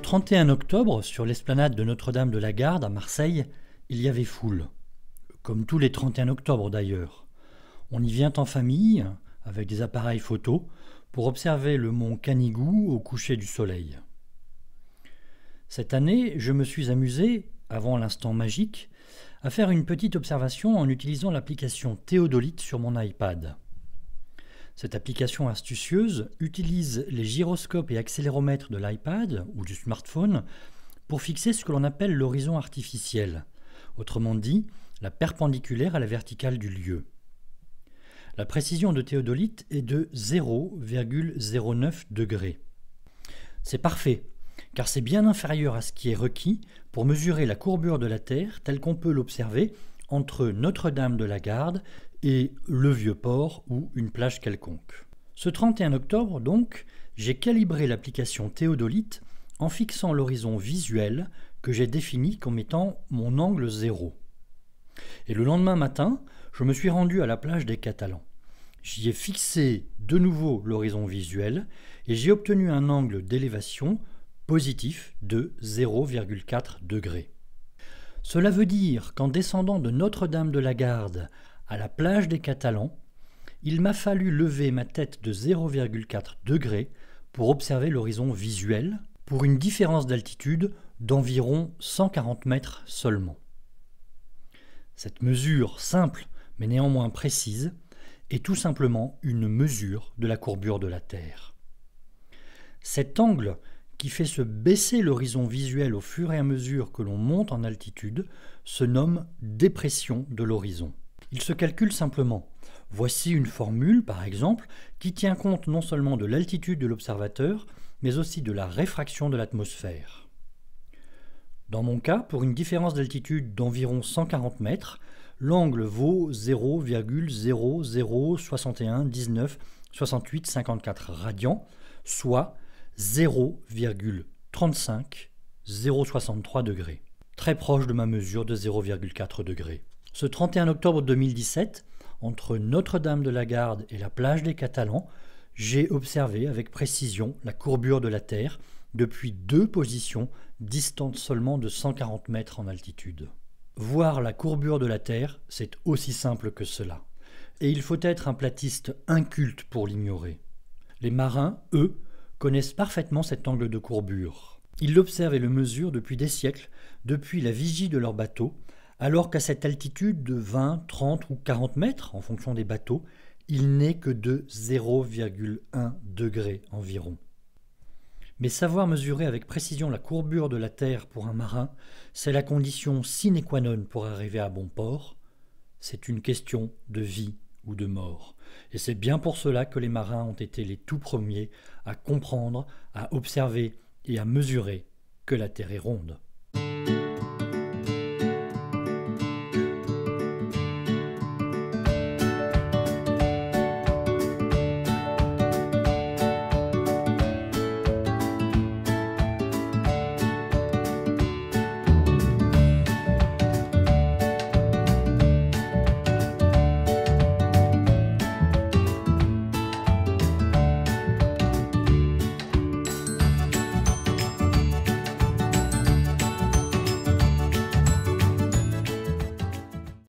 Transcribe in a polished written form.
31 octobre, sur l'esplanade de Notre-Dame de la Garde à Marseille, il y avait foule. Comme tous les 31 octobre d'ailleurs. On y vient en famille, avec des appareils photos, pour observer le mont Canigou au coucher du soleil. Cette année, je me suis amusé, avant l'instant magique, à faire une petite observation en utilisant l'application Théodolite sur mon iPad. Cette application astucieuse utilise les gyroscopes et accéléromètres de l'iPad ou du smartphone pour fixer ce que l'on appelle l'horizon artificiel, autrement dit, la perpendiculaire à la verticale du lieu. La précision de Théodolite est de 0,09 degrés. C'est parfait, car c'est bien inférieur à ce qui est requis pour mesurer la courbure de la Terre telle qu'on peut l'observer entre Notre-Dame de la Garde et le Vieux-Port ou une plage quelconque. Ce 31 octobre, donc, j'ai calibré l'application Théodolite en fixant l'horizon visuel que j'ai défini comme étant mon angle 0. Et le lendemain matin, je me suis rendu à la plage des Catalans. J'y ai fixé de nouveau l'horizon visuel et j'ai obtenu un angle d'élévation positif de 0,4 degrés. Cela veut dire qu'en descendant de Notre-Dame de la Garde à la plage des Catalans, il m'a fallu lever ma tête de 0,4 degrés pour observer l'horizon visuel, pour une différence d'altitude d'environ 140 mètres seulement. Cette mesure simple, mais néanmoins précise, est tout simplement une mesure de la courbure de la Terre. Cet angle qui fait se baisser l'horizon visuel au fur et à mesure que l'on monte en altitude se nomme dépression de l'horizon. Il se calcule simplement. Voici une formule, par exemple, qui tient compte non seulement de l'altitude de l'observateur, mais aussi de la réfraction de l'atmosphère. Dans mon cas, pour une différence d'altitude d'environ 140 mètres, l'angle vaut 0,0061196854 radians, soit 0,35063 degrés, très proche de ma mesure de 0,4 degrés. Ce 31 octobre 2017, entre Notre-Dame de la Garde et la plage des Catalans, j'ai observé avec précision la courbure de la Terre depuis deux positions distantes seulement de 140 mètres en altitude. Voir la courbure de la Terre, c'est aussi simple que cela. Et il faut être un platiste inculte pour l'ignorer. Les marins, eux, connaissent parfaitement cet angle de courbure. Ils l'observent et le mesurent depuis des siècles, depuis la vigie de leur bateau, alors qu'à cette altitude de 20, 30 ou 40 mètres, en fonction des bateaux, il n'est que de 0,1 degré environ. Mais savoir mesurer avec précision la courbure de la Terre pour un marin, c'est la condition sine qua non pour arriver à bon port. C'est une question de vie ou de mort. Et c'est bien pour cela que les marins ont été les tout premiers à comprendre, à observer et à mesurer que la Terre est ronde.